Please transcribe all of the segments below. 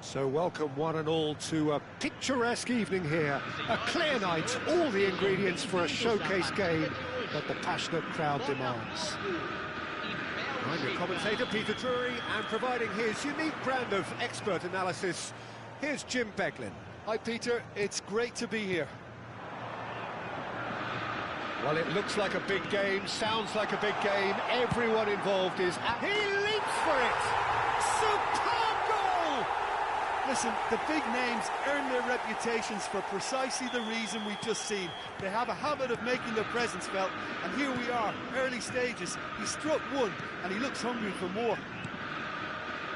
So welcome one and all to a picturesque evening here. A clear night, all the ingredients for a showcase game that the passionate crowd demands. I'm your commentator Peter Drury, and providing his unique brand of expert analysis, here's Jim Beglin. Hi Peter, it's great to be here. Well, it looks like a big game, sounds like a big game, everyone involved is... He leaps for it! Superb goal! Listen, the big names earn their reputations for precisely the reason we've just seen. They have a habit of making their presence felt, and here we are, early stages. He struck one, and he looks hungry for more.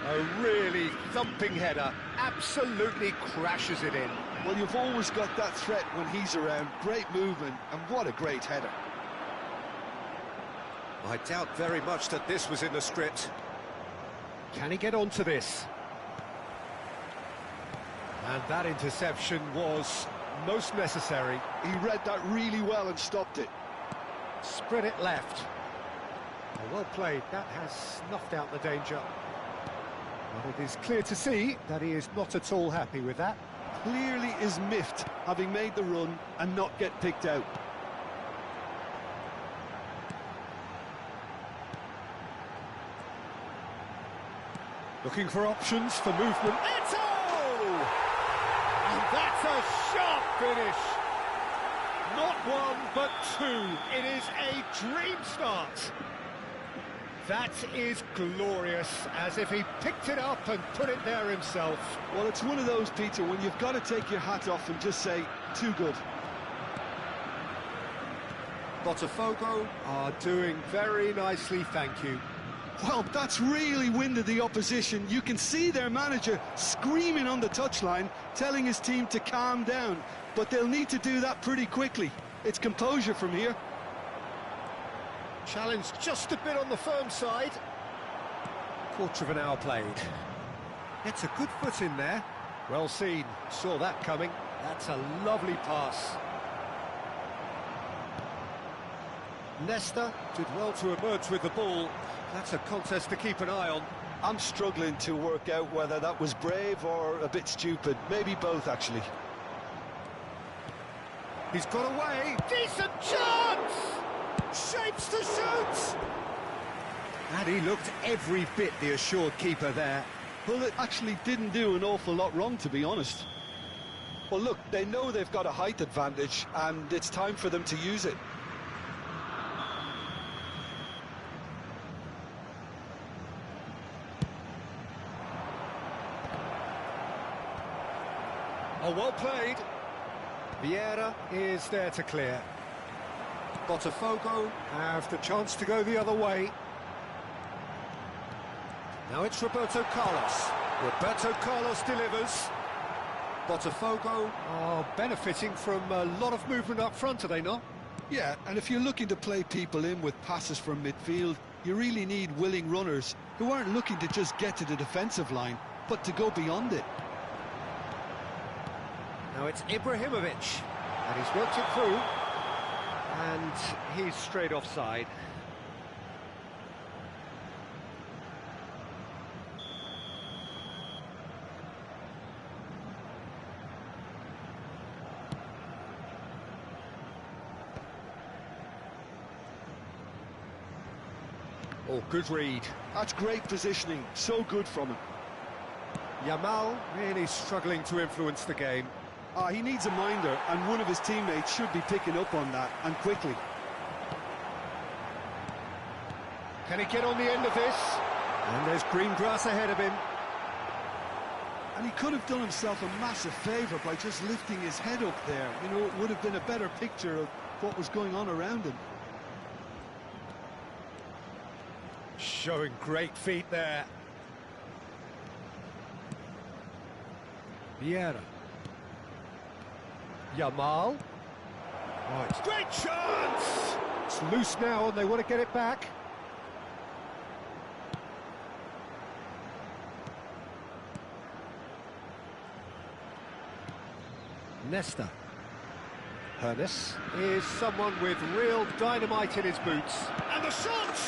A really thumping header, absolutely crashes it in. Well, you've always got that threat when he's around. Great movement, and what a great header. I doubt very much that this was in the script. Can he get onto this? And that interception was most necessary. He read that really well and stopped it. Spread it left. Well played, that has snuffed out the danger. But it is clear to see that he is not at all happy with that. Clearly is miffed, having made the run and not get picked out. Looking for options for movement. Eto'o! And that's a sharp finish. Not one, but two. It is a dream start. That is glorious, as if he picked it up and put it there himself. Well, it's one of those, Peter, when you've got to take your hat off and just say, too good. Botafogo are doing very nicely, thank you. Well, that's really winded the opposition. You can see their manager screaming on the touchline, telling his team to calm down. But they'll need to do that pretty quickly. It's composure from here. Challenge just a bit on the firm side. Quarter of an hour played. It's a good foot in there. Well seen, saw that coming. That's a lovely pass. Nesta did well to emerge with the ball. That's a contest to keep an eye on. I'm struggling to work out whether that was brave or a bit stupid. Maybe both, actually. He's got away. Decent chance! Shapes to shoot! And he looked every bit the assured keeper there. Well, it actually didn't do an awful lot wrong, to be honest. Well, look, they know they've got a height advantage, and it's time for them to use it. Oh, well played. Vieira is there to clear. Botafogo have the chance to go the other way. Now it's Roberto Carlos. Roberto Carlos delivers. Botafogo are benefiting from a lot of movement up front, are they not? Yeah, and if you're looking to play people in with passes from midfield, you really need willing runners who aren't looking to just get to the defensive line, but to go beyond it. Now it's Ibrahimovic, and he's worked it through, and he's straight offside. Oh, good read. That's great positioning, so good from him. Yamal really struggling to influence the game. He needs a minder, and one of his teammates should be picking up on that, and quickly. Can he get on the end of this? And there's green grass ahead of him. And he could have done himself a massive favour by just lifting his head up there. You know, it would have been a better picture of what was going on around him. Showing great feet there. Vieira. Yamal. Right. Great chance! It's loose now and they want to get it back. Nesta. Hernes is someone with real dynamite in his boots. And the shot!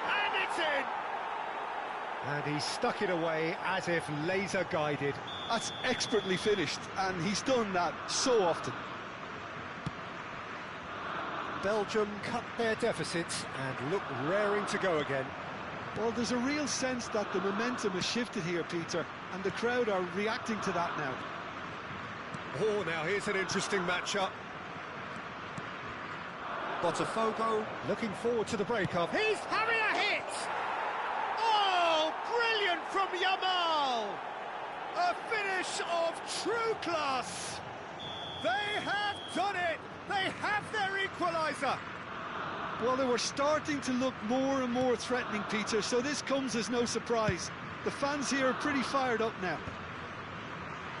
And it's in! And he stuck it away as if laser guided. That's expertly finished, and he's done that so often. Belgium cut their deficits and look raring to go again. Well, there's a real sense that the momentum has shifted here, Peter, and the crowd are reacting to that now. Oh, now here's an interesting matchup. Botafogo looking forward to the break-up. He's having a hit! Oh, brilliant from Yamal! A finish of true class! They have done it! They have their equaliser! Well, they were starting to look more and more threatening, Peter, so this comes as no surprise. The fans here are pretty fired up now.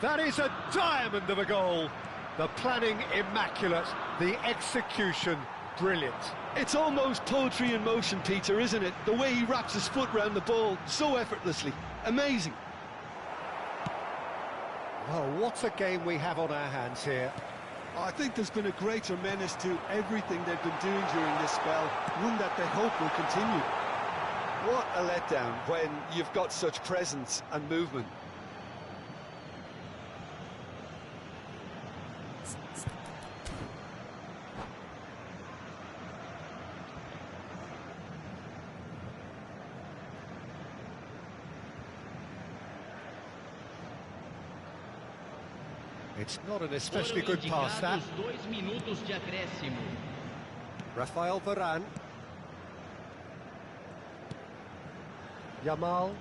That is a diamond of a goal. The planning immaculate, the execution brilliant. It's almost poetry in motion, Peter, isn't it? The way he wraps his foot round the ball so effortlessly. Amazing. Well, what a game we have on our hands here. I think there's been a greater menace to everything they've been doing during this spell, one that they hope will continue. What a letdown when you've got such presence and movement. It's not an especially good pass, that. Rafael Varane. Yamal.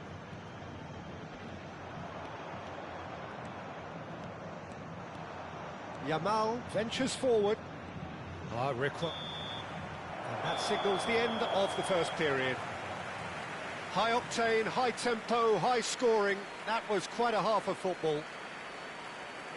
Yamal ventures forward. And that signals the end of the first period. High octane, high tempo, high scoring. That was quite a half of football.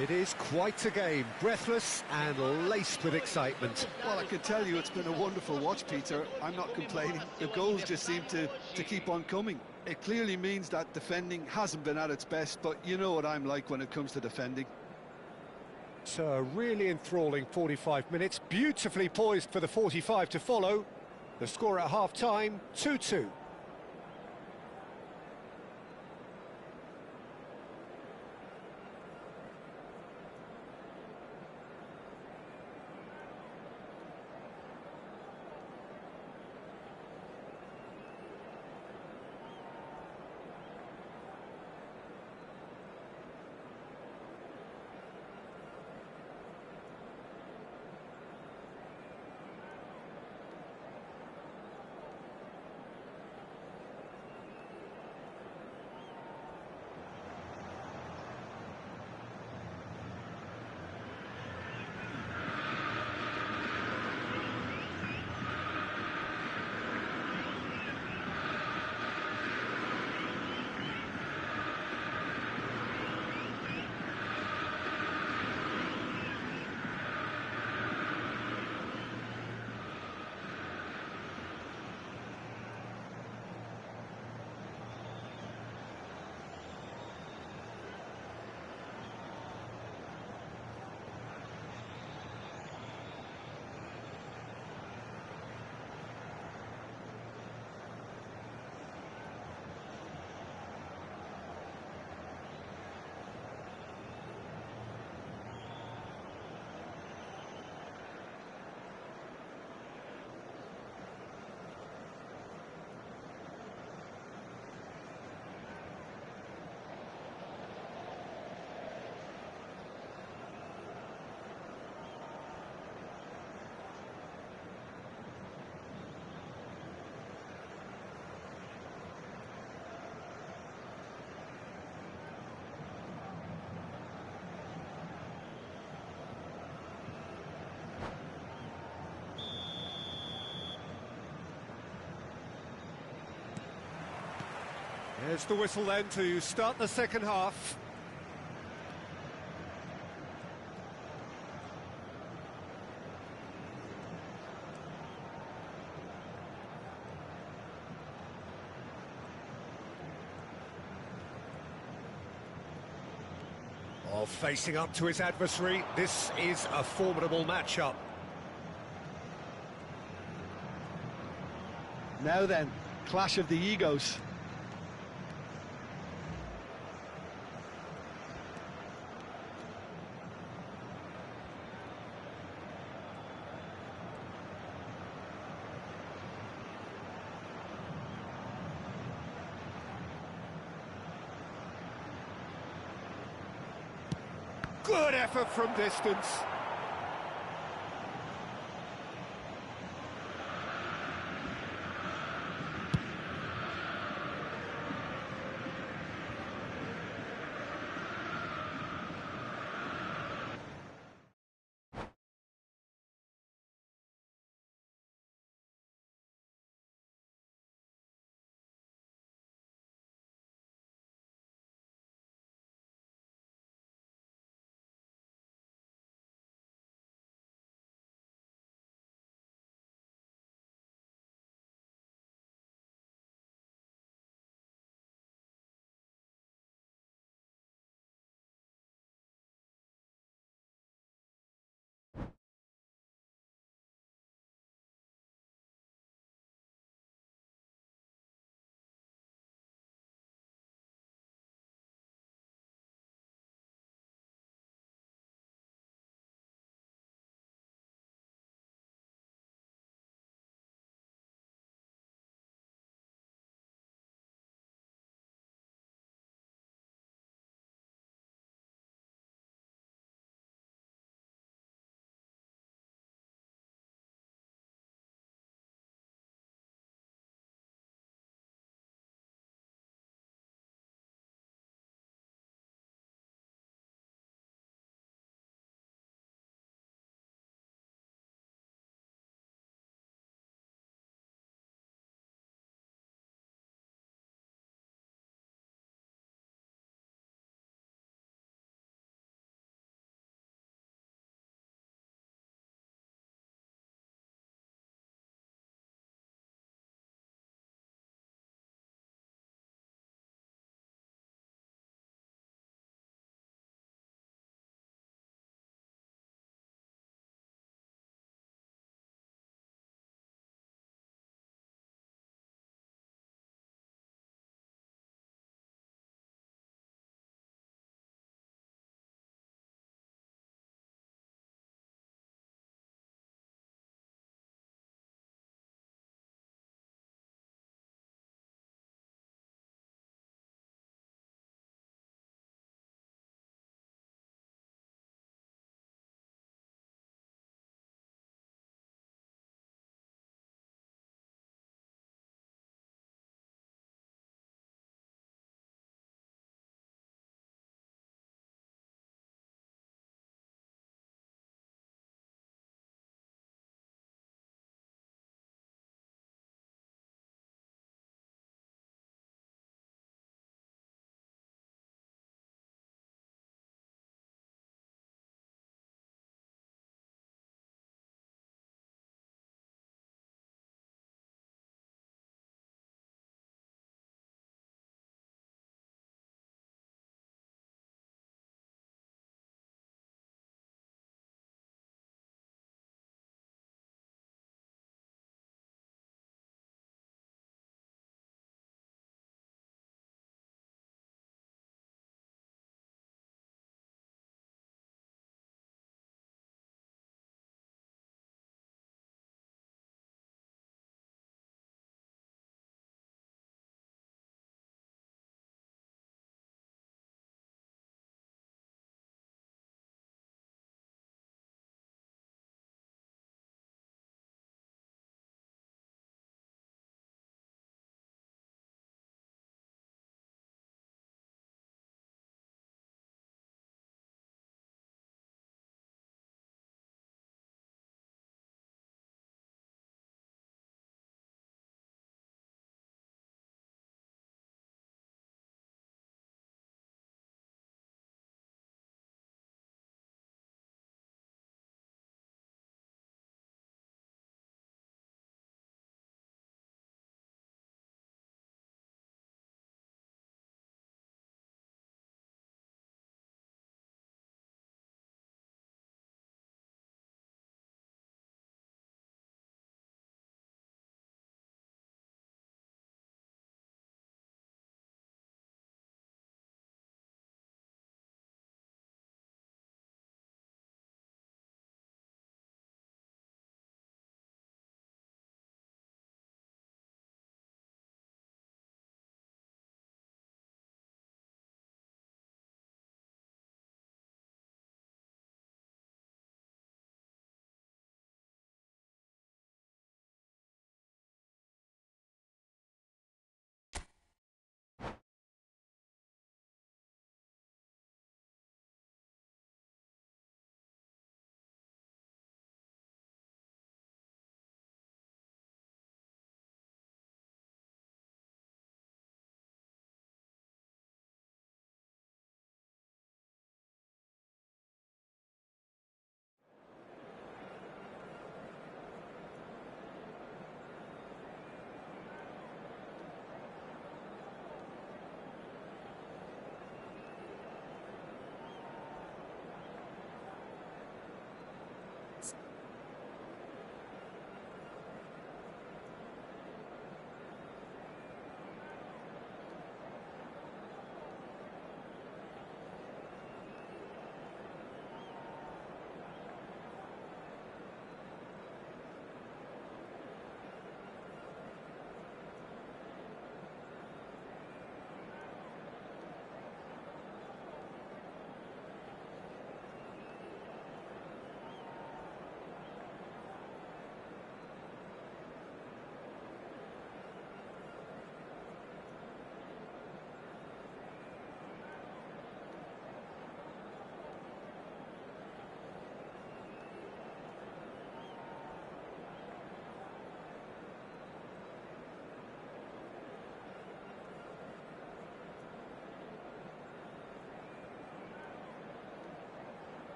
It is quite a game, breathless and laced with excitement. Well, I can tell you it's been a wonderful watch, Peter. I'm not complaining. The goals just seem to keep on coming. It clearly means that defending hasn't been at its best, but you know what I'm like when it comes to defending. It's a really enthralling 45 minutes, beautifully poised for the 45 to follow. The score at half-time, 2-2. Here's the whistle then to start the second half. Well, facing up to his adversary, this is a formidable matchup. Now then, clash of the egos. Good effort from distance.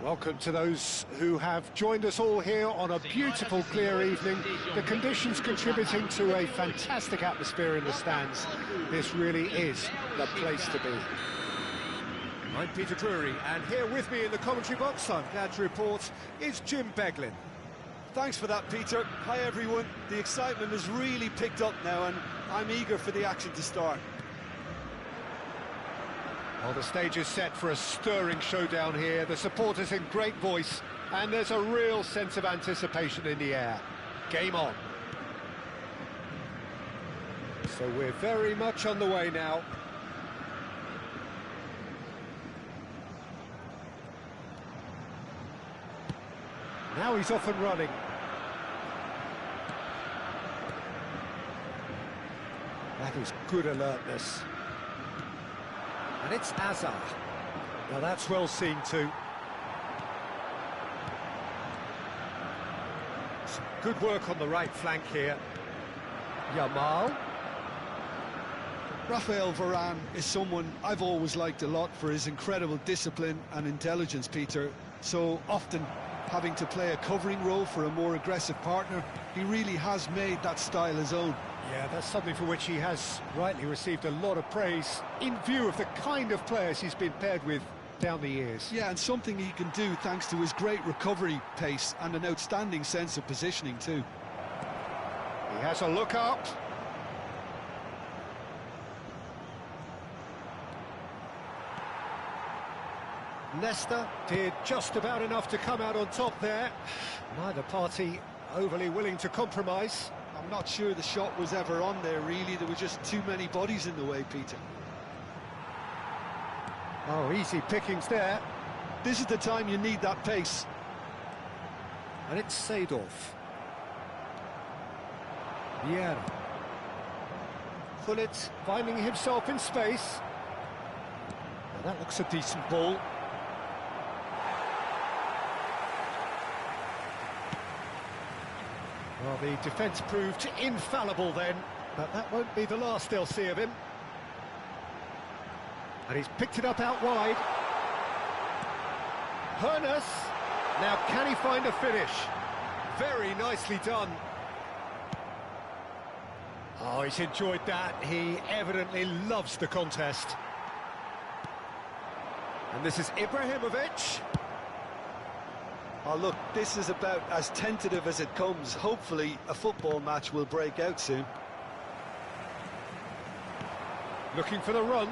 Welcome to those who have joined us all here on a beautiful, clear evening. The conditions contributing to a fantastic atmosphere in the stands. This really is the place to be. I'm Peter Drury, and here with me in the commentary box, I'm glad to report, is Jim Beglin. Thanks for that, Peter. Hi, everyone. The excitement has really picked up now, and I'm eager for the action to start. Well, the stage is set for a stirring showdown here. The supporters in great voice, and there's a real sense of anticipation in the air. Game on. So we're very much on the way now. Now he's off and running. That is good alertness. And it's Azar. Now that's well seen too. Some good work on the right flank here. Yamal. Rafael Varane is someone I've always liked a lot for his incredible discipline and intelligence, Peter. So often having to play a covering role for a more aggressive partner, he really has made that style his own. Yeah, that's something for which he has rightly received a lot of praise in view of the kind of players he's been paired with down the years. Yeah, and something he can do thanks to his great recovery pace and an outstanding sense of positioning too. He has a look up. Leicester did just about enough to come out on top there. Neither party overly willing to compromise. I'm not sure the shot was ever on there, really. There were just too many bodies in the way, Peter. Oh, easy pickings there. This is the time you need that pace. And it's Seedorf. Vieira. Gullit finding himself in space. Now that looks a decent ball. Well, the defence proved infallible then, but that won't be the last they'll see of him. And he's picked it up out wide. Hoeneß. Now, can he find a finish? Very nicely done. Oh, he's enjoyed that. He evidently loves the contest. And this is Ibrahimovic. Oh, look, this is about as tentative as it comes. Hopefully, a football match will break out soon. Looking for the run.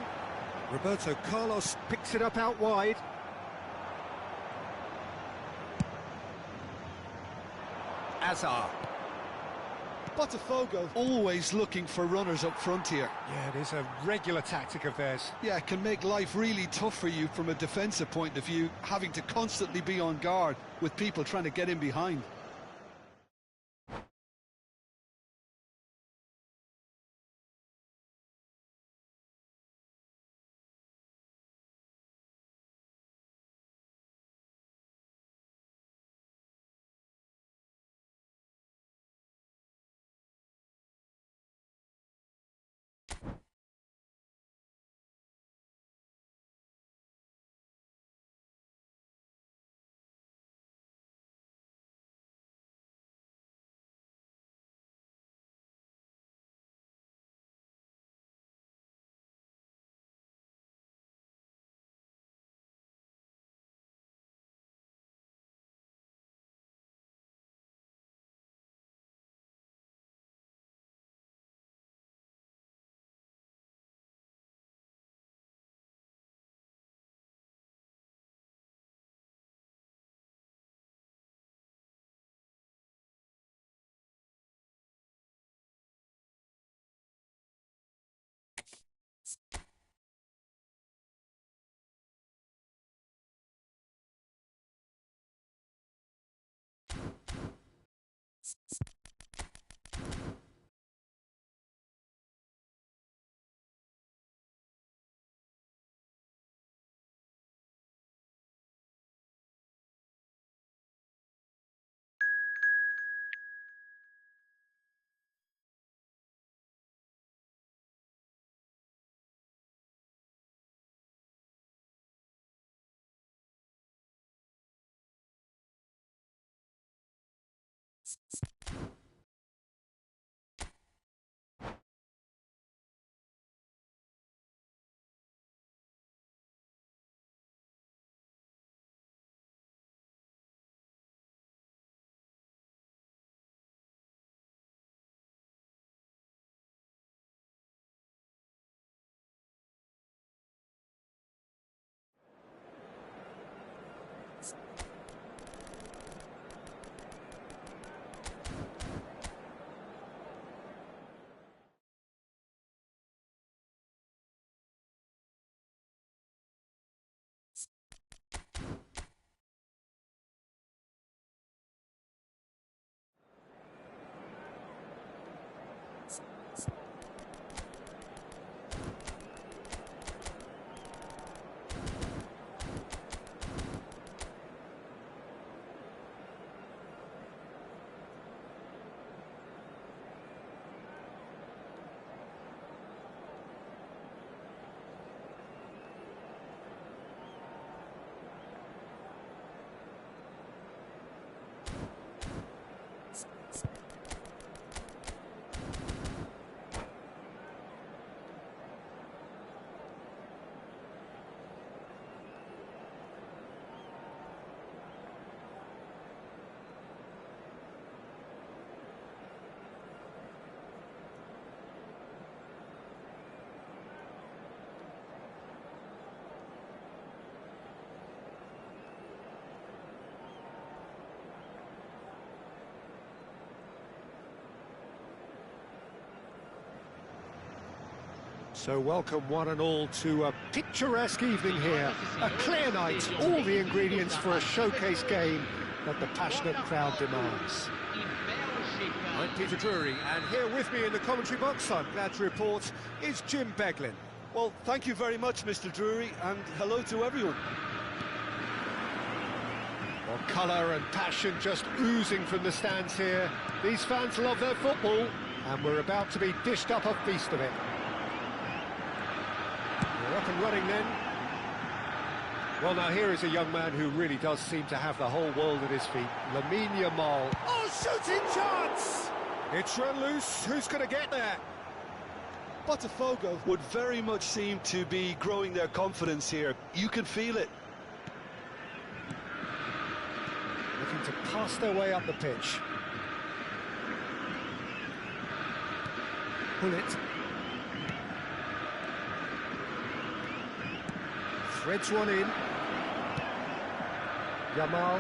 Roberto Carlos picks it up out wide. Azar. Botafogo always looking for runners up front here. Yeah, it is a regular tactic of theirs. Yeah, it can make life really tough for you from a defensive point of view, having to constantly be on guard with people trying to get in behind. So welcome one and all to a picturesque evening here. A clear night, all the ingredients for a showcase game that the passionate crowd demands. I'm Peter Drury, and here with me in the commentary box, I'm glad to report, is Jim Beglin. Well, thank you very much, Mr. Drury, and hello to everyone. Well, colour and passion just oozing from the stands here. These fans love their football, and we're about to be dished up a feast of it. We're up and running then. Well, now here is a young man who really does seem to have the whole world at his feet. Lamine Yamal. Oh, shooting chance! It's run loose. Who's going to get there? Botafogo would very much seem to be growing their confidence here. You can feel it. Looking to pass their way up the pitch. Pull it. Threads one in. Yamal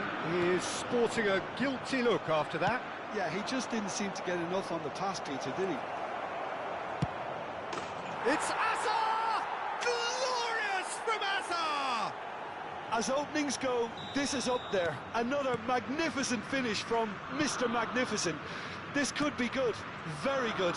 is sporting a guilty look after that. Yeah, he just didn't seem to get enough on the pass, Peter, did he? It's Azar! Glorious from Azar! As openings go, this is up there. Another magnificent finish from Mr. Magnificent. This could be good, very good.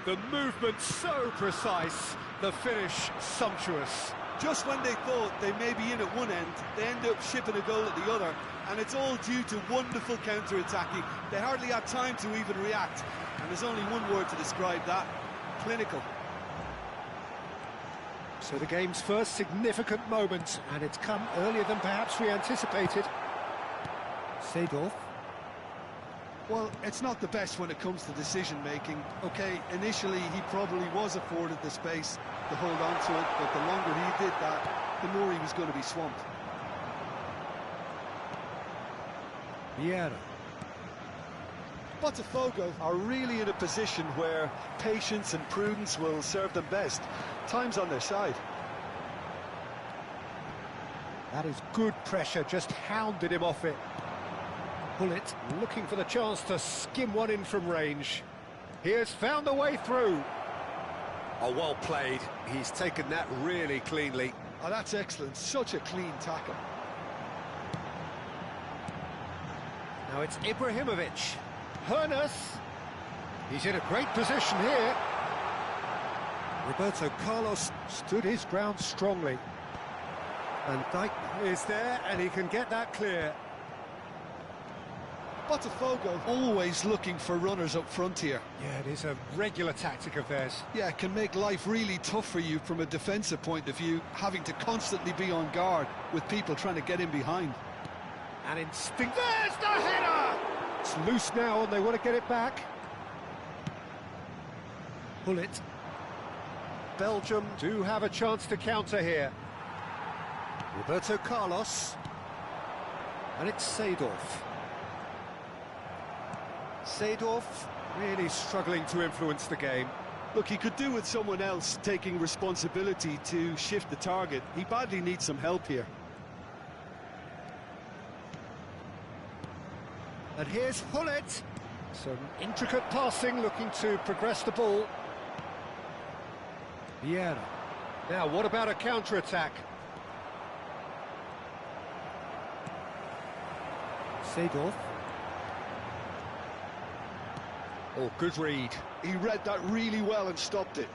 The movement so precise, the finish sumptuous. Just when they thought they may be in at one end, they end up shipping a goal at the other, and it's all due to wonderful counter-attacking. They hardly had time to even react, and there's only one word to describe that: clinical. So the game's first significant moment, and it's come earlier than perhaps we anticipated. Seedorf. Well, it's not the best when it comes to decision-making. OK, initially he probably was afforded the space to hold on to it, but the longer he did that, the more he was going to be swamped. Vieira. Botafogo are really in a position where patience and prudence will serve them best. Time's on their side. That is good pressure, just hounded him off it. Pull it, looking for the chance to skim one in from range. He has found a way through. Oh, well played. He's taken that really cleanly. Oh, that's excellent. Such a clean tackle. Now it's Ibrahimovic. Hernas. He's in a great position here. Roberto Carlos stood his ground strongly. And Dijk is there, and he can get that clear. Botafogo always looking for runners up front here. Yeah, it is a regular tactic of theirs. Yeah, it can make life really tough for you from a defensive point of view, having to constantly be on guard with people trying to get in behind. An instinct. There's the header! It's loose now, and they want to get it back. Pull it. Belgium do have a chance to counter here. Roberto Carlos. And it's Seedorf. Seedorf really struggling to influence the game. Look, he could do with someone else taking responsibility to shift the target. He badly needs some help here. And here's Hullet. Some intricate passing, looking to progress the ball. Vieira. Now, what about a counter-attack? Seedorf. Oh, good read. He read that really well and stopped it.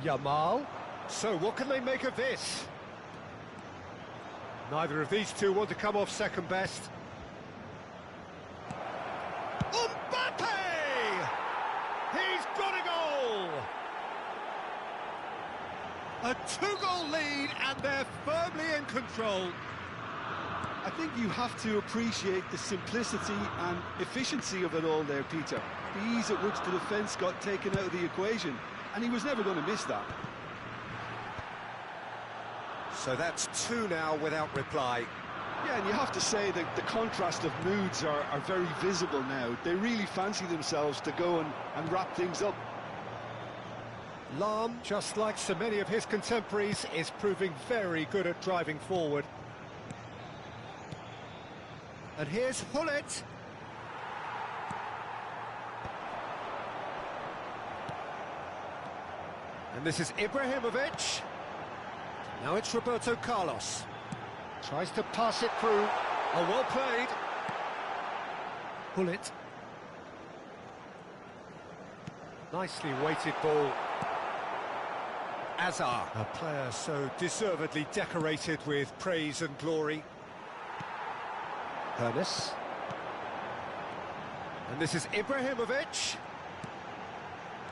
Yamal. So what can they make of this? Neither of these two want to come off second best. Mbappe! He's got a goal! A two-goal lead, and they're firmly in control. I think you have to appreciate the simplicity and efficiency of it all there, Peter. The ease at which the defence got taken out of the equation, and he was never going to miss that. So that's two now without reply. Yeah, and you have to say that the contrast of moods are very visible now. They really fancy themselves to go and wrap things up. Lahm, just like so many of his contemporaries, is proving very good at driving forward. And here's Hullet. And this is Ibrahimovic. Now it's Roberto Carlos. Tries to pass it through. Oh, well played. Hullet. Nicely weighted ball. Azar, a player so deservedly decorated with praise and glory. Pernis. And this is Ibrahimovic.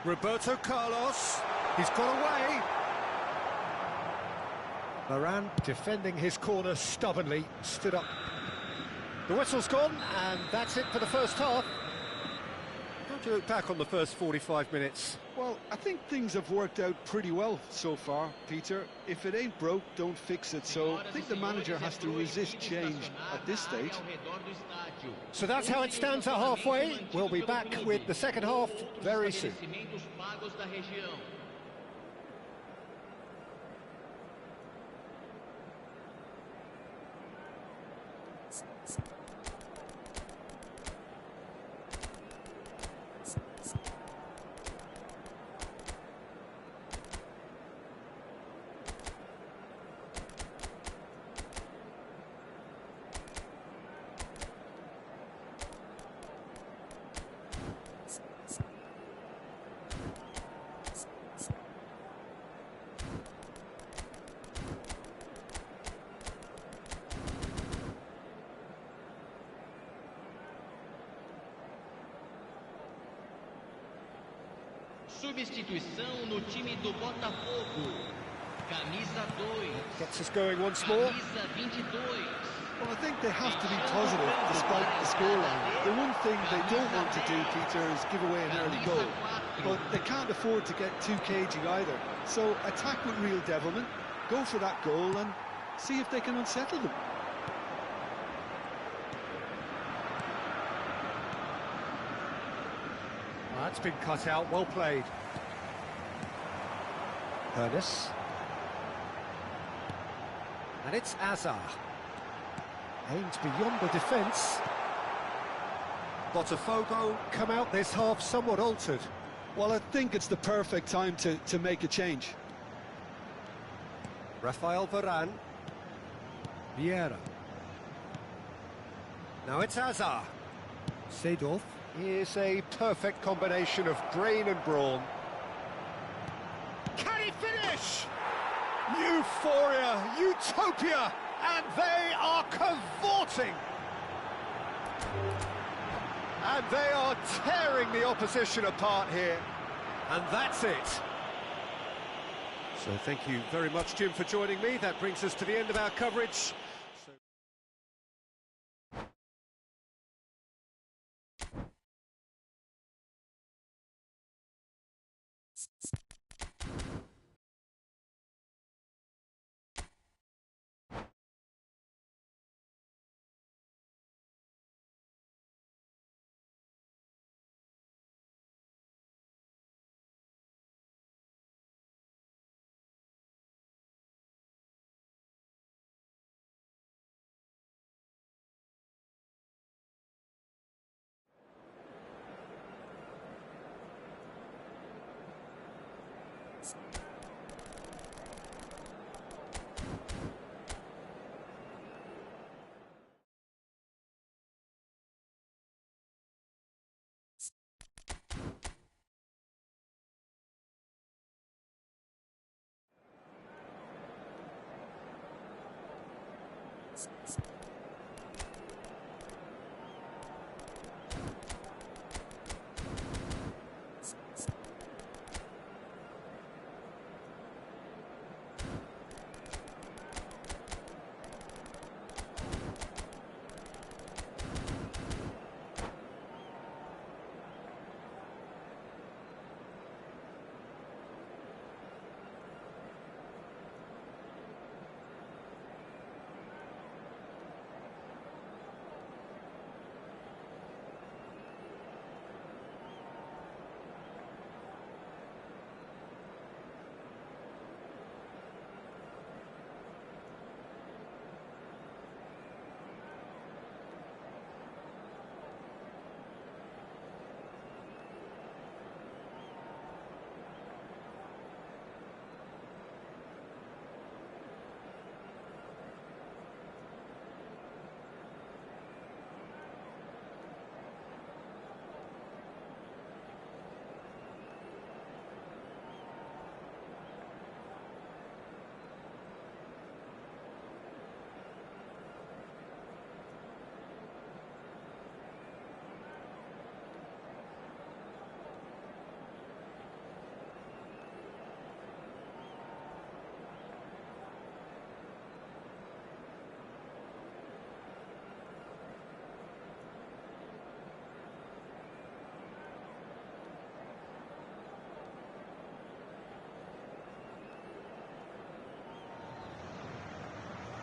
Roberto Carlos. He's got away. Varane defending his corner stubbornly, stood up. The whistle's gone, and that's it for the first half. Don't you look back on the first 45 minutes? Well, I think things have worked out pretty well so far, Peter. If it ain't broke, don't fix it. So I think the manager has to resist change at this stage. So that's how it stands at halfway. We'll be back with the second half very soon. Substituição no time do Botafogo. Camisa 2. Gets us going once more. Camisa 22. Well, I think they have to be positive despite the scoreline. The one thing they don't want to do, Peter, is give away an early goal. But they can't afford to get too cagey either. So attack with real devilment, go for that goal and see if they can unsettle them. That's been cut out, well played. Pernis. And it's Azar. Aims beyond the defence. Botafogo come out this half somewhat altered. Well, I think it's the perfect time to make a change. Rafael Varane. Vieira. Now it's Azar. Seedorf. Here's a perfect combination of brain and brawn. Can he finish? Euphoria, utopia, and they are cavorting. And they are tearing the opposition apart here. And that's it. So thank you very much, Jim, for joining me. That brings us to the end of our coverage.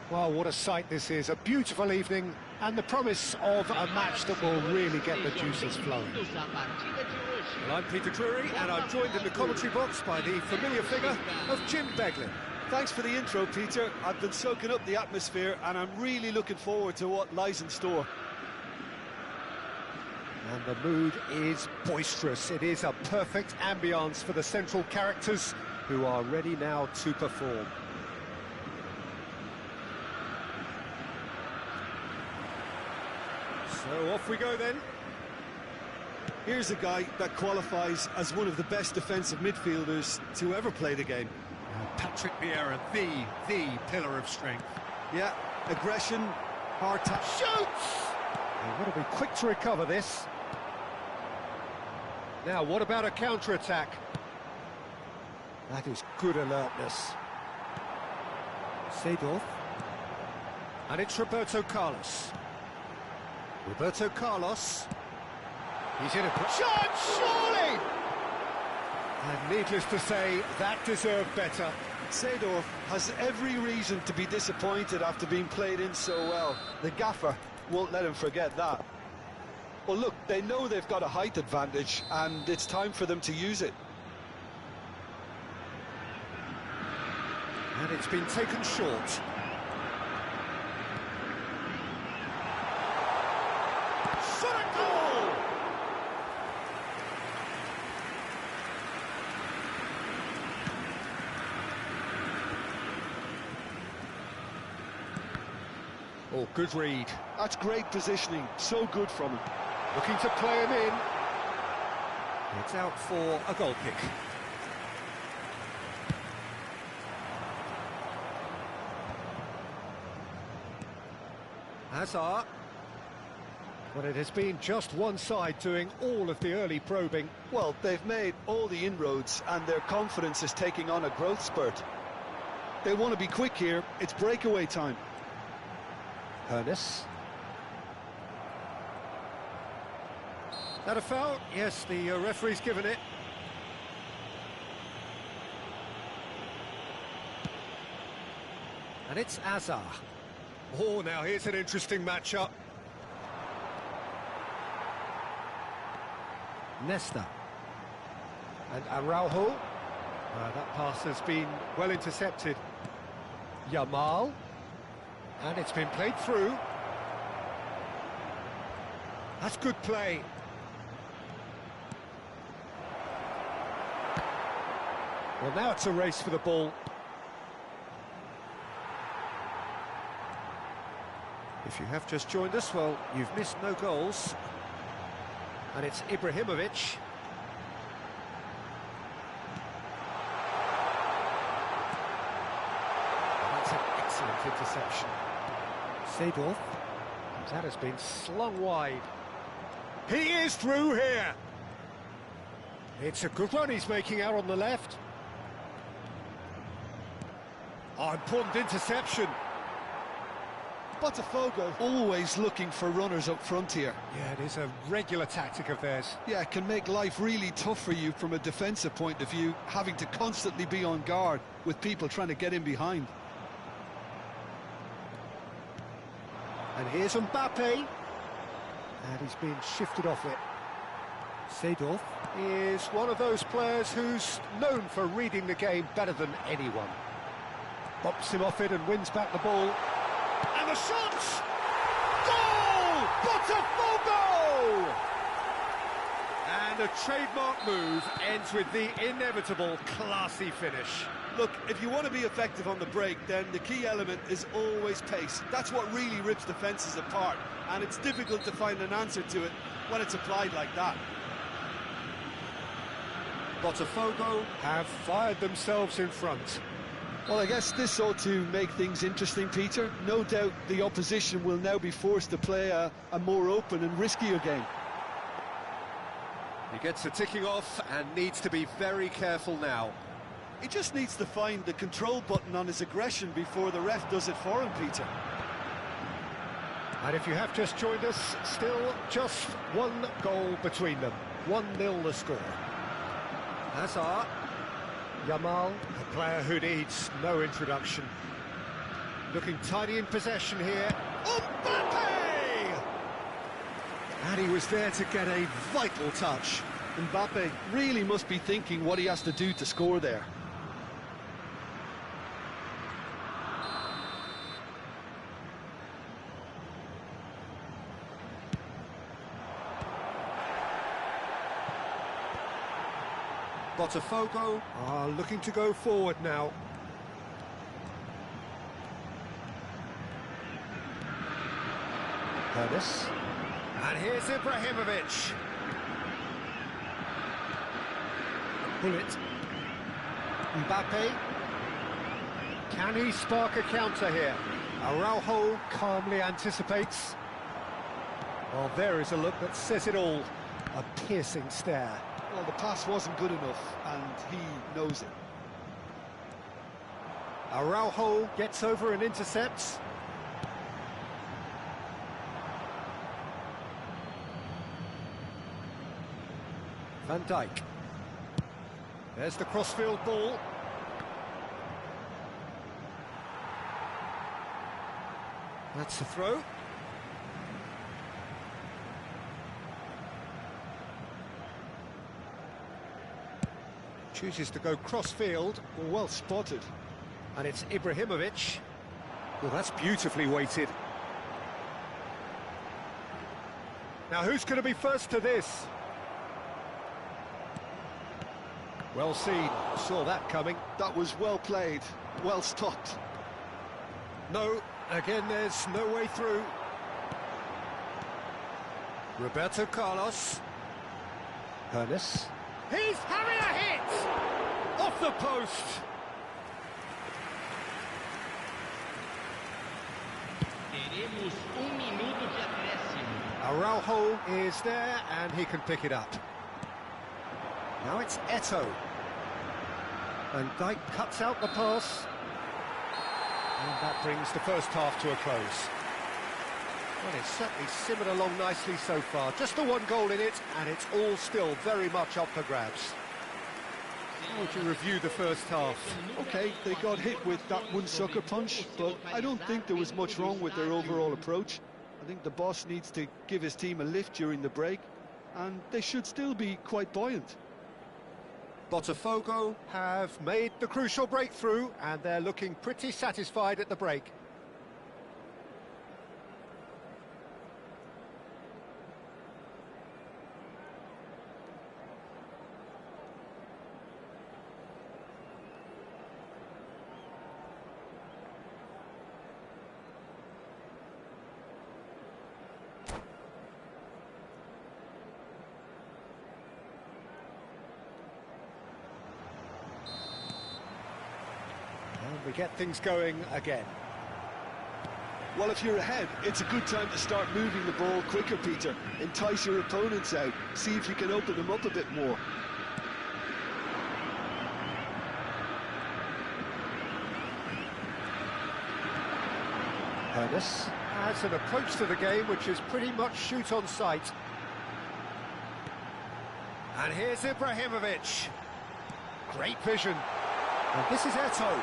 Well, what a sight this is. A beautiful evening and the promise of a match that will really get the juices flowing. Well, I'm Peter Drury, and I'm joined in the commentary box by the familiar figure of Jim Beglin. Thanks for the intro, Peter. I've been soaking up the atmosphere, and I'm really looking forward to what lies in store. And the mood is boisterous. It is a perfect ambience for the central characters who are ready now to perform. So off we go then. Here's a guy that qualifies as one of the best defensive midfielders to ever play the game. Patrick Vieira, the pillar of strength. Yeah, aggression, hard touch. Shoots! They've got to be quick to recover this. Now, what about a counter-attack? That is good alertness. Seedorf. And it's Roberto Carlos. Roberto Carlos. He's in a shot, surely! And needless to say, that deserved better. Seedorf has every reason to be disappointed after being played in so well. The gaffer won't let him forget that. Well, look, they know they've got a height advantage, and it's time for them to use it. And it's been taken short. Shot a goal! Oh, good read. That's great positioning, so good from him. Looking to play him in. It's out for a goal kick. Hazard. But it has been just one side doing all of the early probing. Well, they've made all the inroads, and their confidence is taking on a growth spurt. They want to be quick here. It's breakaway time. Ernest. That a foul? Yes, the referee's given it. And it's Azar. Oh, now here's an interesting matchup. Nesta. And Araujo. That pass has been well intercepted. Yamal. And it's been played through. That's good play. Well, now it's a race for the ball. If you have just joined us, well, you've missed no goals. And it's Ibrahimovic. That's an excellent interception. Seedorf. That has been slung wide. He is through here. It's a good run he's making out on the left. Oh, important interception. Botafogo always looking for runners up front here. Yeah, it is a regular tactic of theirs. Yeah, it can make life really tough for you from a defensive point of view, having to constantly be on guard with people trying to get in behind. And here's Mbappe. And he's been shifted off it. Seedorf is one of those players who's known for reading the game better than anyone. Bops him off it and wins back the ball. And the shot! Goal! Botafogo! And a trademark move ends with the inevitable classy finish. Look, if you want to be effective on the break, then the key element is always pace. That's what really rips defences apart, and it's difficult to find an answer to it when it's applied like that. Botafogo have fired themselves in front. Well, I guess this ought to make things interesting, Peter. No doubt the opposition will now be forced to play a more open and riskier game. He gets the ticking off and needs to be very careful now. He just needs to find the control button on his aggression before the ref does it for him, Peter. And if you have just joined us, still just one goal between them. 1-0 the score. Hazard. Yamal, a player who needs no introduction. Looking tidy in possession here. Mbappe! And he was there to get a vital touch. Mbappe really must be thinking what he has to do to score there. Botafogo are looking to go forward now. Curtis. And here's Ibrahimovic. Bullet. Mbappe. Can he spark a counter here? Araujo calmly anticipates. Well, there is a look that says it all. A piercing stare. Well, the pass wasn't good enough, and he knows it. Araujo gets over and intercepts. Van Dijk. There's the crossfield ball. That's the throw. Chooses to go cross-field. Well spotted. And it's Ibrahimovic. Well, that's beautifully weighted. Now, who's going to be first to this? Well seen. Saw that coming. That was well played, well stopped. No, again, there's no way through. Roberto Carlos. Ernest. He's having a hit! Off the post! Teremos minuto de acréscimo. Araujo is there, and he can pick it up. Now it's Eto'o. And Dijk cuts out the pass. And that brings the first half to a close. Well, it's certainly simmered along nicely so far. Just the one goal in it, and it's all still very much up for grabs. How would you review the first half? Okay, they got hit with that one sucker punch, but I don't think there was much wrong with their overall approach. I think the boss needs to give his team a lift during the break, and they should still be quite buoyant. Botafogo have made the crucial breakthrough, and they're looking pretty satisfied at the break. And we get things going again. Well, if you're ahead, it's a good time to start moving the ball quicker, Peter. Entice your opponents out. See if you can open them up a bit more. Ernest has an approach to the game which is pretty much shoot on sight. And here's Ibrahimovic. Great vision. And this is Eto'o.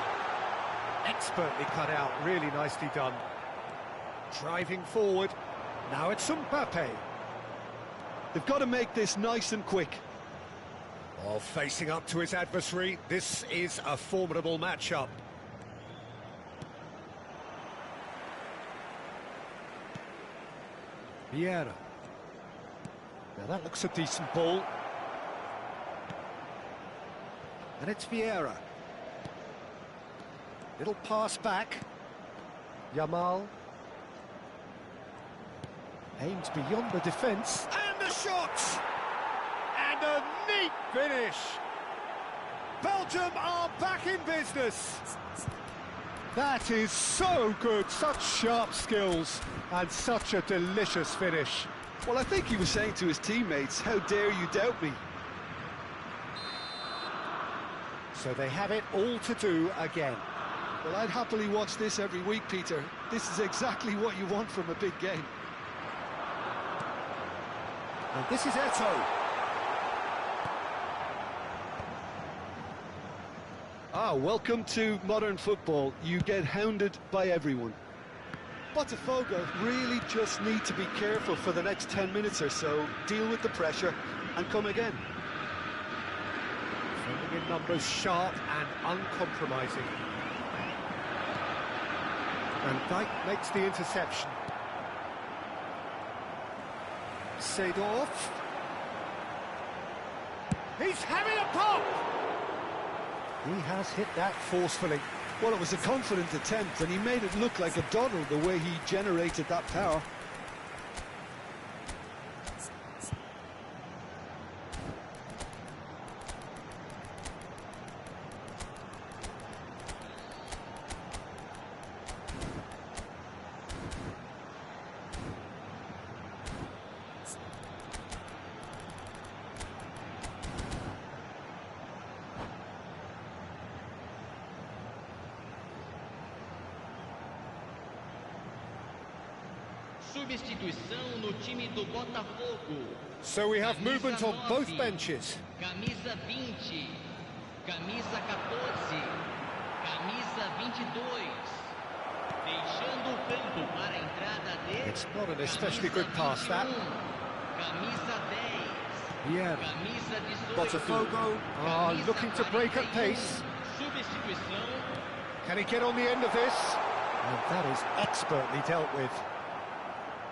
Expertly cut out, really nicely done. Driving forward. Now it's Mbappe. They've got to make this nice and quick. While facing up to his adversary, this is a formidable matchup. Vieira. Now that looks a decent ball. And it's Vieira. Little pass back. Yamal. Aims beyond the defence. And the shot! And a neat finish! Belgium are back in business! That is so good, such sharp skills, and such a delicious finish. Well, I think he was saying to his teammates, how dare you doubt me? So they have it all to do again. Well, I'd happily watch this every week, Peter. This is exactly what you want from a big game. And this is Eto'o. Welcome to modern football. You get hounded by everyone. Botafogo really just need to be careful for the next 10 minutes or so, deal with the pressure and come again. Sending in numbers sharp and uncompromising. And Dijk makes the interception. Seedorf. He's having a pop! He has hit that forcefully. Well, it was a confident attempt, and he made it look like a doddle the way he generated that power. Substituição no time do Botafogo. So we have movement on Camisa both 9, benches. Camisa 20, camisa 14, camisa 22. Deixando o campo para a entrada de It's not an especially good pass, that. Camisa 10. Yeah. Camisa 18. Botafogo are camisa looking to break at 41. pace. Substituição. Can he get on the end of this? And that is expertly dealt with.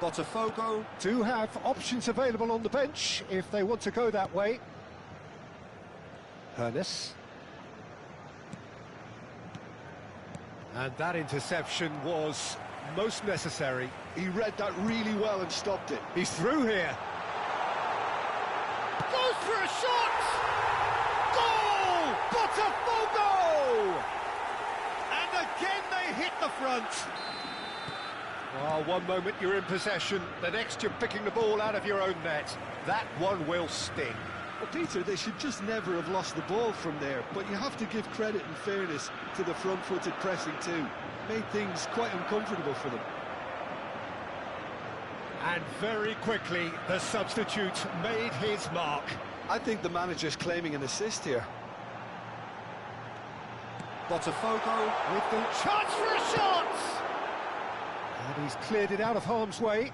Botafogo do have options available on the bench if they want to go that way. Ernest. And that interception was most necessary. He read that really well and stopped it. He's through here. Goes for a shot! Goal! Botafogo! And again they hit the front. Oh, one moment you're in possession, the next you're picking the ball out of your own net. That one will sting. Well, Peter, they should just never have lost the ball from there, but you have to give credit and fairness to the front-footed pressing too. Made things quite uncomfortable for them. And very quickly, the substitute made his mark. I think the manager's claiming an assist here. Botafogo with the chance for a shot! And he's cleared it out of harm's way.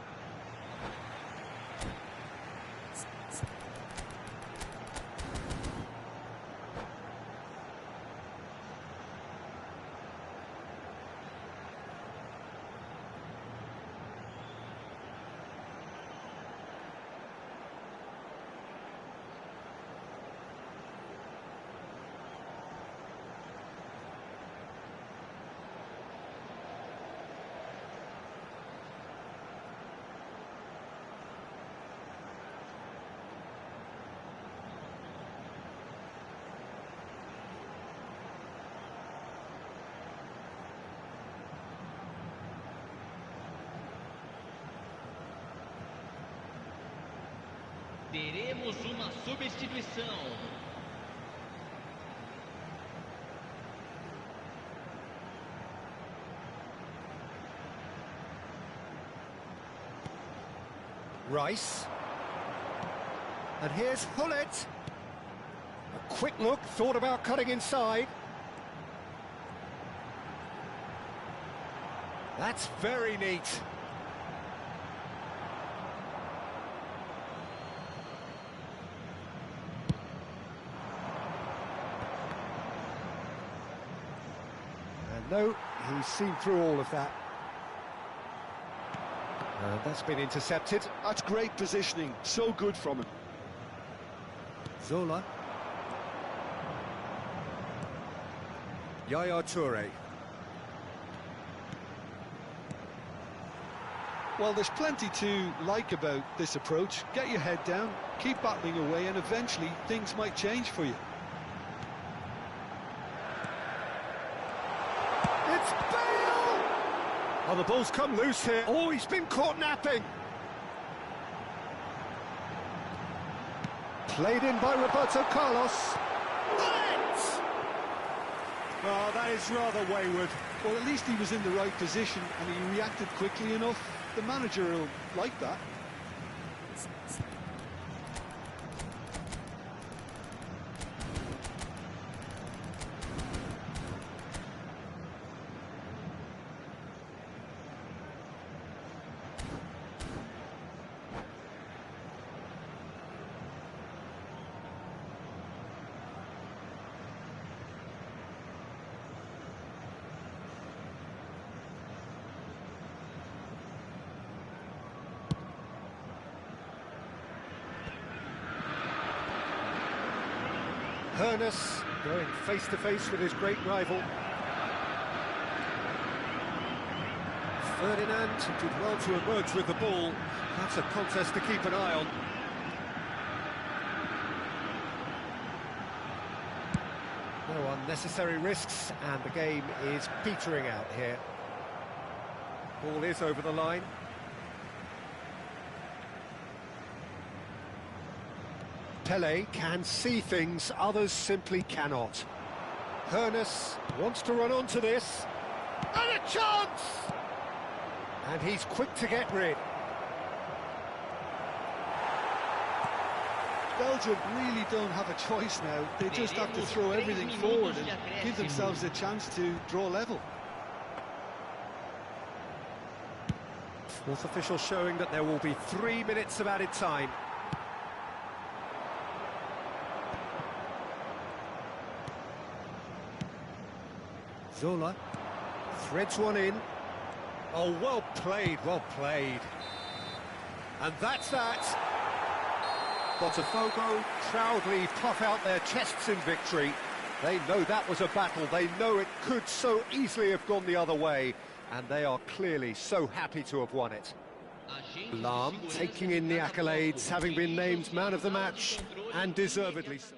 Teremos uma substituição. Rice. And here's Hullet. A quick look, thought about cutting inside. That's very neat. And no, he's seen through all of that. And that's been intercepted. That's great positioning, so good from him. Zola. Yaya Toure. Well, there's plenty to like about this approach. Get your head down, keep battling away, and eventually things might change for you. It's Bale! Oh, the ball's come loose here. Oh, he's been caught napping. Played in by Roberto Carlos. Oh, that is rather wayward. Well, at least he was in the right position and he reacted quickly enough. The manager will like that. Hoeneß going face-to-face with his great rival. Ferdinand did well to emerge with the ball. That's a contest to keep an eye on. No unnecessary risks, and the game is petering out here. Ball is over the line. Pele can see things others simply cannot. Hoeneß wants to run onto this. And a chance! And he's quick to get rid. Belgium really don't have a choice now. They just have to throw everything forward and give themselves a chance to draw level. Fourth official showing that there will be 3 minutes of added time. Zola threads one in. Oh, well played, well played. And that's that. Botafogo proudly puff out their chests in victory. They know that was a battle. They know it could so easily have gone the other way. And they are clearly so happy to have won it. Lahm taking in the accolades, having been named man of the match, and deservedly so.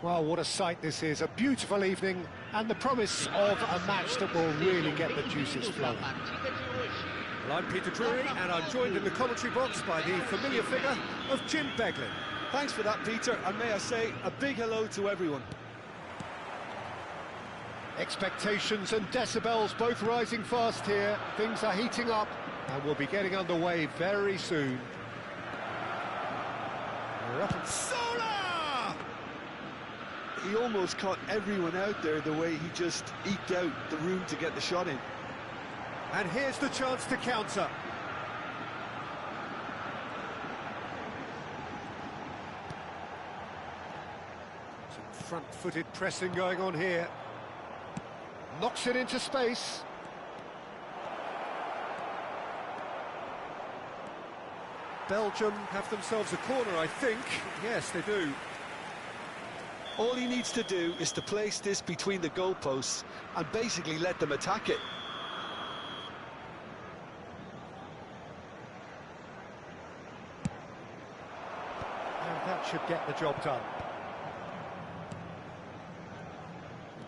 Well, what a sight this is, a beautiful evening, and the promise of a match that will really get the juices flowing. Well, I'm Peter Drury, and I'm joined in the commentary box by the familiar figure of Jim Beglin. Thanks for that, Peter, and may I say a big hello to everyone. Expectations and decibels both rising fast here. Things are heating up, and we'll be getting underway very soon. We're up and Zola! He almost caught everyone out there the way he just eked out the room to get the shot in. And here's the chance to counter. some front-footed pressing going on here. Knocks it into space. Belgium have themselves a corner, I think. Yes, they do. All he needs to do is to place this between the goalposts and basically let them attack it. And that should get the job done.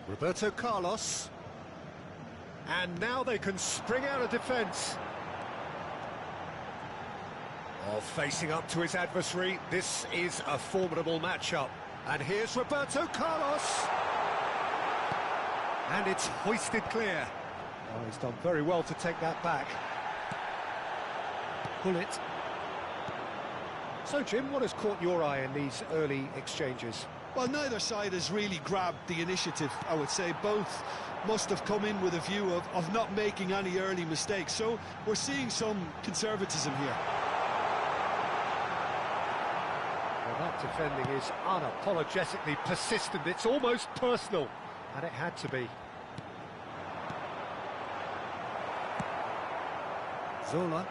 Roberto Carlos. And now they can spring out of defence. Oh, facing up to his adversary, this is a formidable matchup. And here's Roberto Carlos. And it's hoisted clear. Oh, he's done very well to take that back. Pull it. So, Jim, what has caught your eye in these early exchanges? Well, neither side has really grabbed the initiative, I would say. Both must have come in with a view of not making any early mistakes. So we're seeing some conservatism here. Well, that defending is unapologetically persistent. It's almost personal, and it had to be. Zola.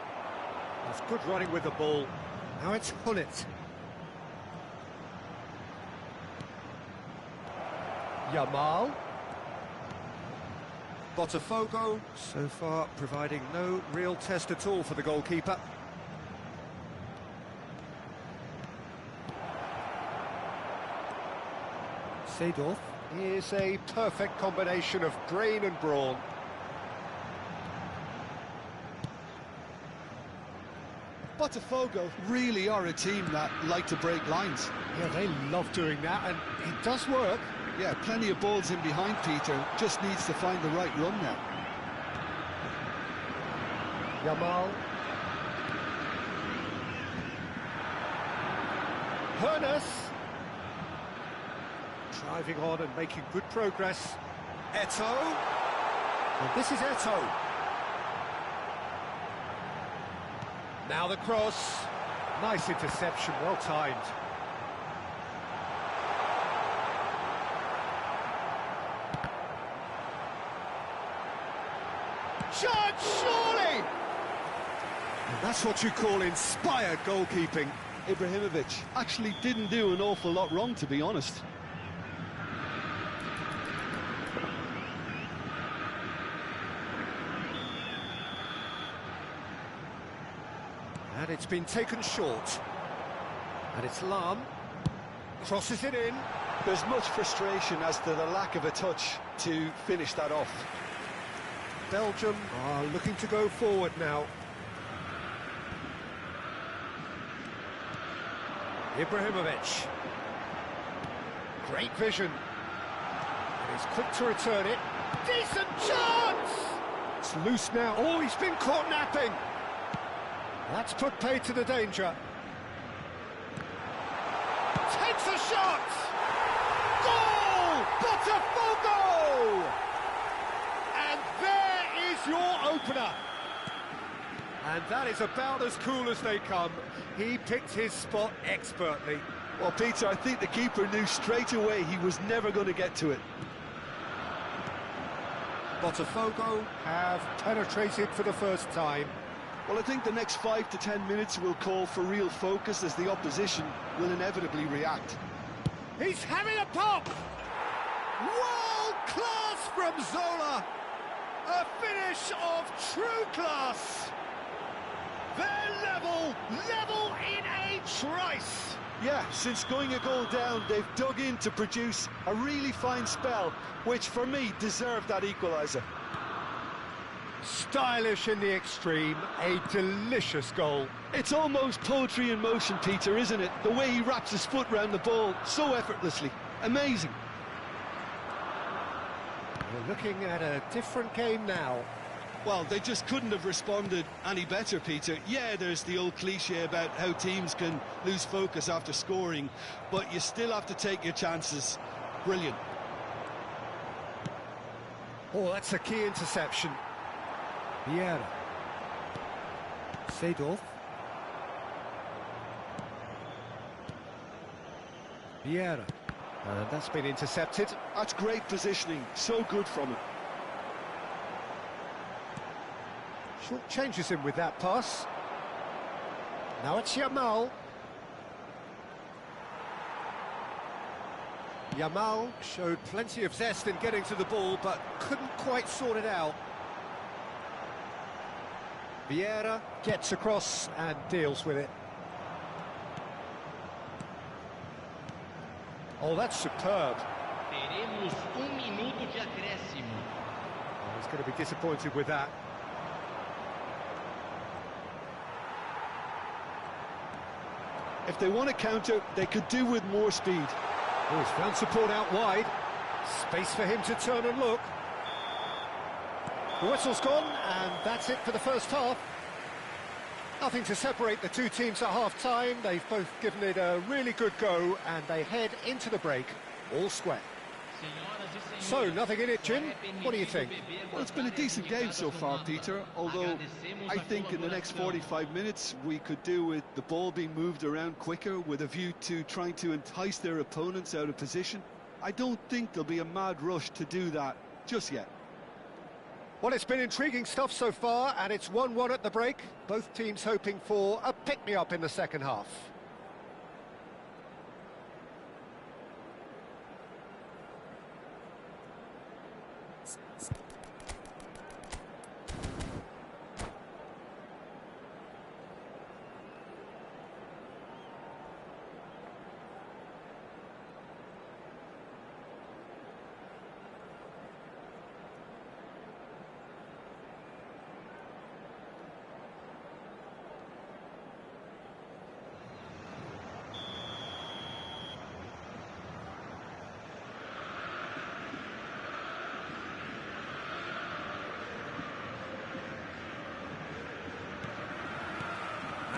That's good running with the ball. Now it's Hullet. Yamal. Botafogo, so far providing no real test at all for the goalkeeper. Seedorf is a perfect combination of brain and brawn. Botafogo really are a team that like to break lines. Yeah, they love doing that, and it does work. Yeah, plenty of balls in behind Peter, just needs to find the right run now. Yamal. Hoeneß. Driving on and making good progress. Eto'o. And this is Eto'o. Now the cross. Nice interception, well timed. Judge, surely! And that's what you call inspired goalkeeping. Ibrahimovic actually didn't do an awful lot wrong, to be honest. And it's been taken short. And it's Lahm. Crosses it in. There's much frustration as to the lack of a touch to finish that off. Belgium are looking to go forward now. Ibrahimovic. Great vision. And he's quick to return it. Decent chance! It's loose now. Oh, he's been caught napping. That's put pay to the danger. Takes a shot! Goal! Botafogo! And there is your opener. And that is about as cool as they come. He picked his spot expertly. Well, Peter, I think the keeper knew straight away he was never going to get to it. Botafogo Have penetrated for the first time. Well, I think the next 5 to 10 minutes will call for real focus as the opposition will inevitably react. He's having a pop! World class from Zola! A finish of true class! They're level in a trice! Yeah, since going a goal down, they've dug in to produce a really fine spell, which for me deserved that equaliser. Stylish in the extreme, a delicious goal. It's almost poetry in motion, Peter, isn't it? The way he wraps his foot round the ball so effortlessly. Amazing. We're looking at a different game now. Well, they just couldn't have responded any better, Peter. Yeah, there's the old cliche about how teams can lose focus after scoring, but you still have to take your chances. Brilliant. Oh, that's a key interception. Vieira. Seedorf. Vieira. And that's been intercepted. That's great positioning. So good from him. Short changes him with that pass. Now it's Yamal. Yamal showed plenty of zest in getting to the ball, but couldn't quite sort it out. Vieira gets across and deals with it. Oh, that's superb. Teremos minuto de acréscimo. Oh, he's going to be disappointed with that. If they want to counter, they could do with more speed. Oh, he's found support out wide. Space for him to turn and look. The whistle's gone, and that's it for the first half. Nothing to separate the two teams at half-time. They've both given it a really good go, and they head into the break all square. So, nothing in it, Jim. What do you think? Well, it's been a decent game so far, Peter, although I think in the next 45 minutes we could do with the ball being moved around quicker with a view to trying to entice their opponents out of position. I don't think there'll be a mad rush to do that just yet. Well, it's been intriguing stuff so far, and it's 1-1 at the break. Both teams hoping for a pick-me-up in the second half.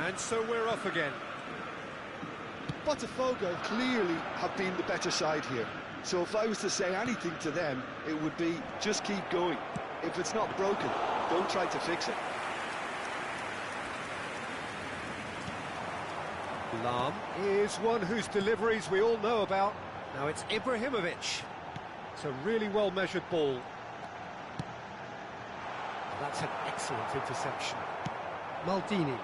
And so we're off again. Botafogo clearly have been the better side here. So if I was to say anything to them, it would be just keep going. If it's not broken, don't try to fix it. Lahm is one whose deliveries we all know about. Now it's Ibrahimovic. It's a really well-measured ball. That's an excellent interception. Maldini.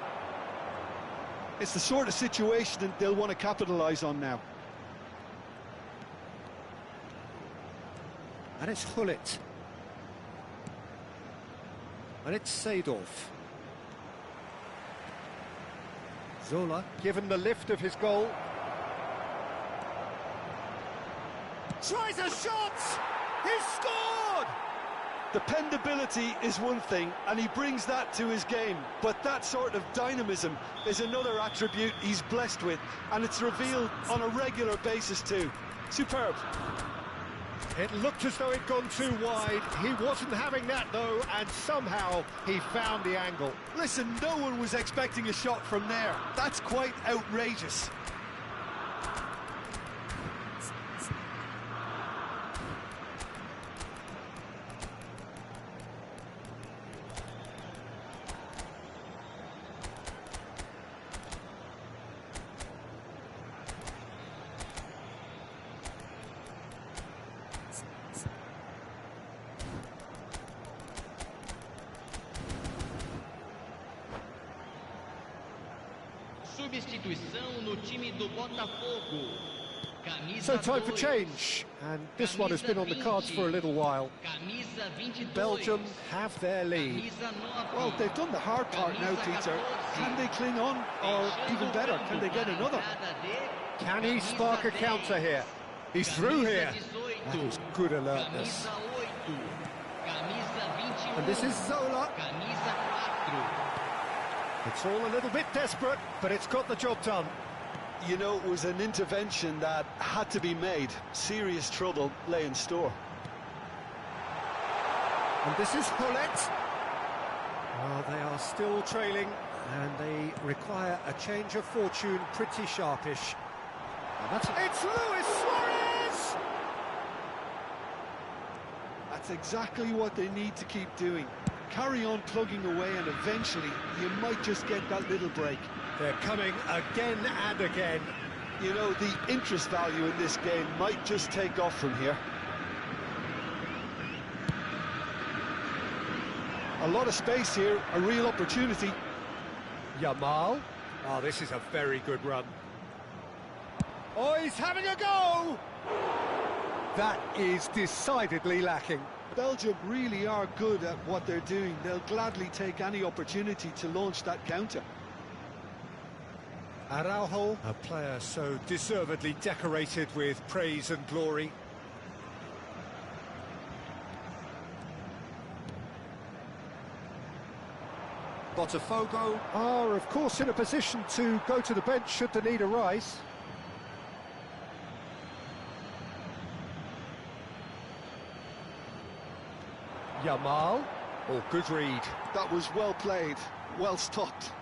It's the sort of situation that they'll want to capitalise on now. And it's Hullet. And it's Seedorf. Zola, given the lift of his goal. Tries a shot! He's scored! Dependability is one thing, and he brings that to his game, but that sort of dynamism is another attribute he's blessed with, and it's revealed on a regular basis too. Superb. It looked as though it'd gone too wide. He wasn't having that, though, and somehow he found the angle. Listen, no one was expecting a shot from there. That's quite outrageous. Substituição no time do Botafogo. So time for change, and this one has been on the cards for a little while. Belgium have their lead. Well, they've done the hard part now, Peter. Can they cling on, or even better, can they get another? Can he spark a counter here? He's through here. That is good alertness. And this is Zola. It's all a little bit desperate, but it's got the job done. You know, it was an intervention that had to be made. Serious trouble lay in store. And this is Hullet. Well, they are still trailing, and they require a change of fortune pretty sharpish. It's Luis Suarez! That's exactly what they need to keep doing. Carry on plugging away, and eventually you might just get that little break. They're coming again and again. You know, the interest value in this game might just take off from here. A lot of space here, a real opportunity. Yamal. Oh, this is a very good run. Oh, he's having a go! That is decidedly lacking. Belgium really are good at what they're doing. They'll gladly take any opportunity to launch that counter. Araujo, a player so deservedly decorated with praise and glory. Botafogo are, of course, in a position to go to the bench should the need arise. Yamal. Oh, good read. That was well played, well stopped.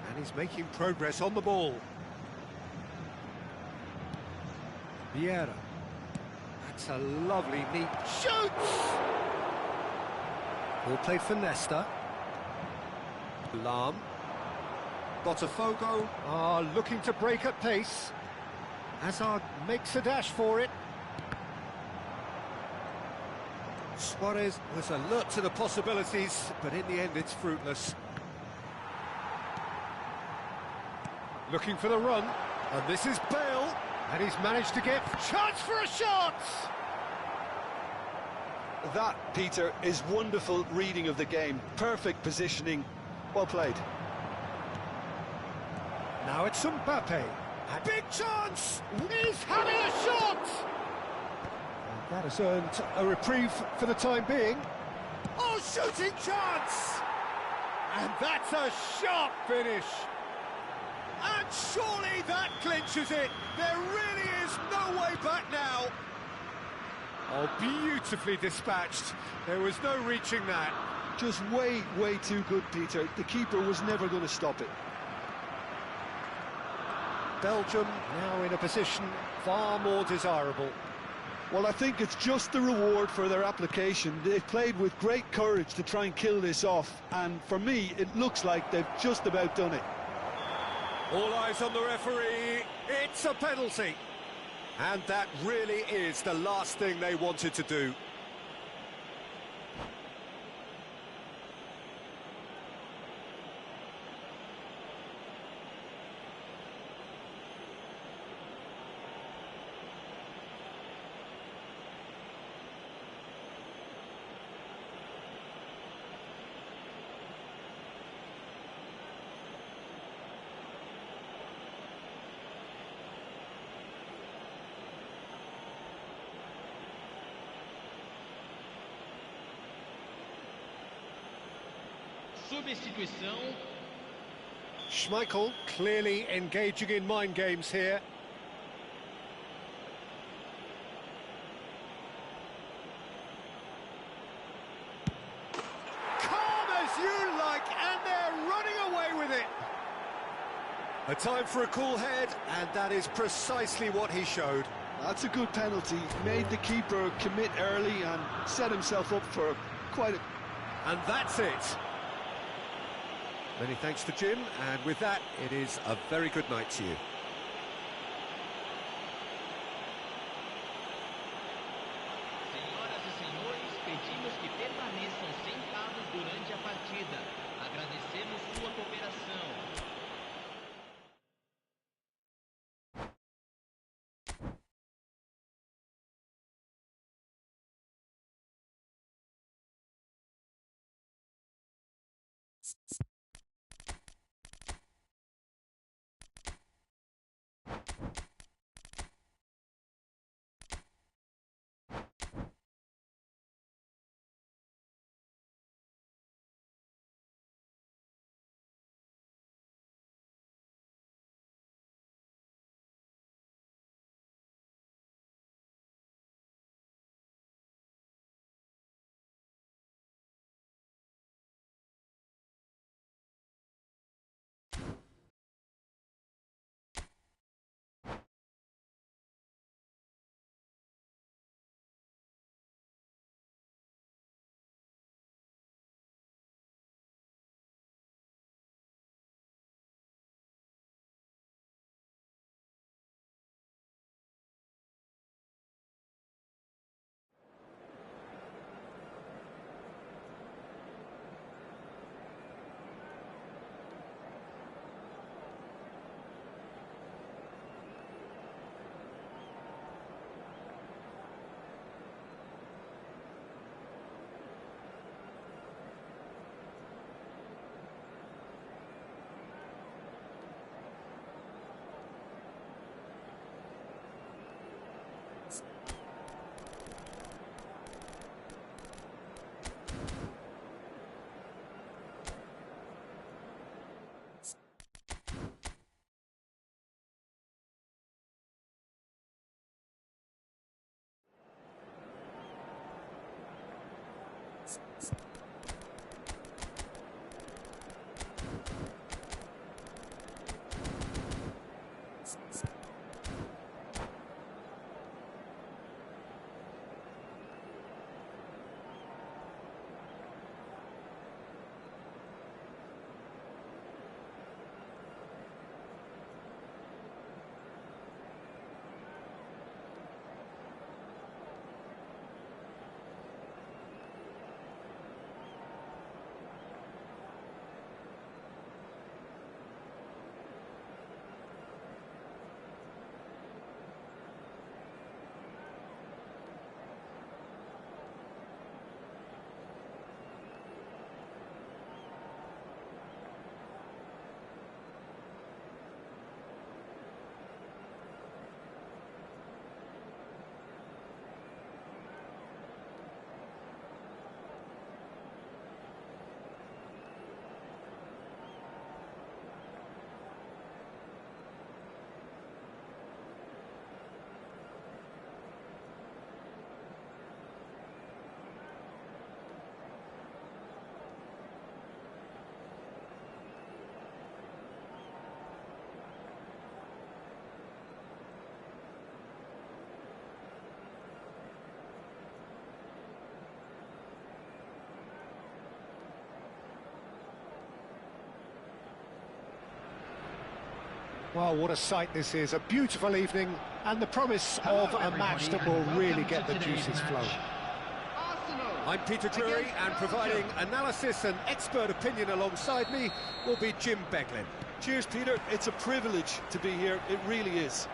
And he's making progress on the ball. Vieira. That's a lovely, neat... Shoots! Ball played for Nesta. Lam. Botafogo are looking to break at pace. Hazard makes a dash for it. Suarez was alert to the possibilities, but in the end it's fruitless. Looking for the run, and this is Bale, and he's managed to get chance for a shot! That, Peter, is wonderful reading of the game. Perfect positioning, well played. Now it's Mbappe. A big chance! He's having a shot! And that has earned a reprieve for the time being. Oh, shooting chance! And that's a sharp finish. And surely that clinches it. There really is no way back now. Oh, beautifully dispatched. There was no reaching that. Just way too good, Peter. The keeper was never going to stop it. Belgium now in a position far more desirable. Well, I think it's just the reward for their application. They've played with great courage to try and kill this off, and for me, it looks like they've just about done it. All eyes on the referee. It's a penalty. And that really is the last thing they wanted to do. Substituição. Schmeichel clearly engaging in mind games here. Calm as you like, and they're running away with it. A time for a cool head, and that is precisely what he showed. That's a good penalty. Made the keeper commit early and set himself up for quite a... And that's it. Many thanks to Jim, and with that, it is a very good night to you. Senhoras e senhores, pedimos que permaneçam sentados durante a partida. Agradecemos sua cooperação. Well, what a sight this is. A beautiful evening and the promise of a match that will really get the juices flowing. I'm Peter Drury, and providing analysis and expert opinion alongside me will be Jim Beglin. Cheers, Peter. It's a privilege to be here. It really is.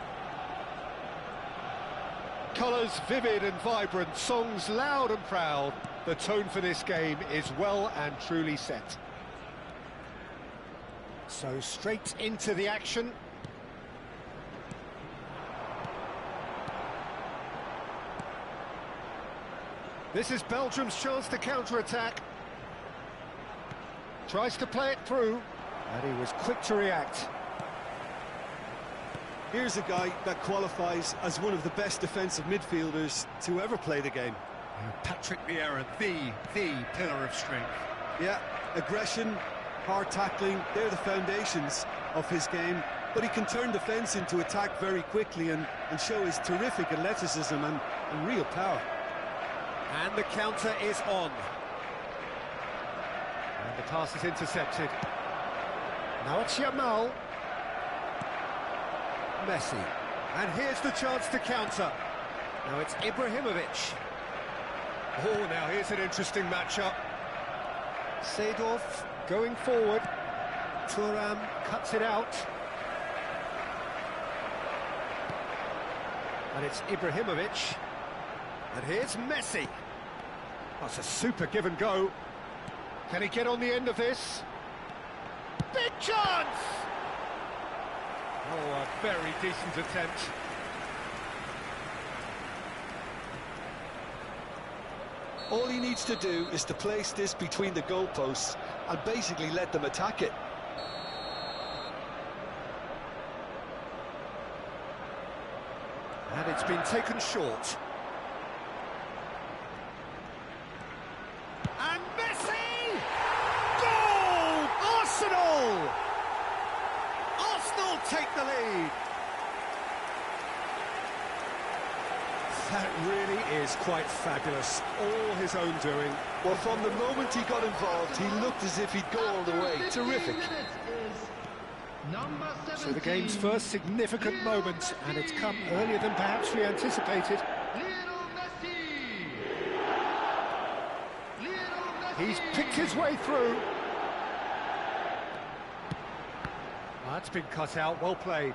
Colours vivid and vibrant, songs loud and proud. The tone for this game is well and truly set. So straight into the action. This is Belgium's chance to counter-attack. Tries to play it through, and he was quick to react. Here's a guy that qualifies as one of the best defensive midfielders to ever play the game. Patrick Vieira, the pillar of strength. Yeah, aggression, hard tackling, they're the foundations of his game, but he can turn defence into attack very quickly and show his terrific athleticism and real power. And the counter is on. And the pass is intercepted. Now it's Yamal. Messi. And here's the chance to counter. Now it's Ibrahimovic. Oh, now here's an interesting matchup. Seedorf going forward. Thuram cuts it out. And it's Ibrahimovic. And here's Messi. That's a super give and go. Can he get on the end of this? Big chance! Oh, a very decent attempt. All he needs to do is to place this between the goalposts and basically let them attack it. And it's been taken short. And Messi! Goal! Arsenal! Arsenal take the lead. That really is quite fabulous. All his own doing. Well, from the moment he got involved, he looked as if he'd go all the way. Terrific. So the game's first significant moment, and it's come earlier than perhaps we anticipated. He's picked his way through. That's been cut out, well played.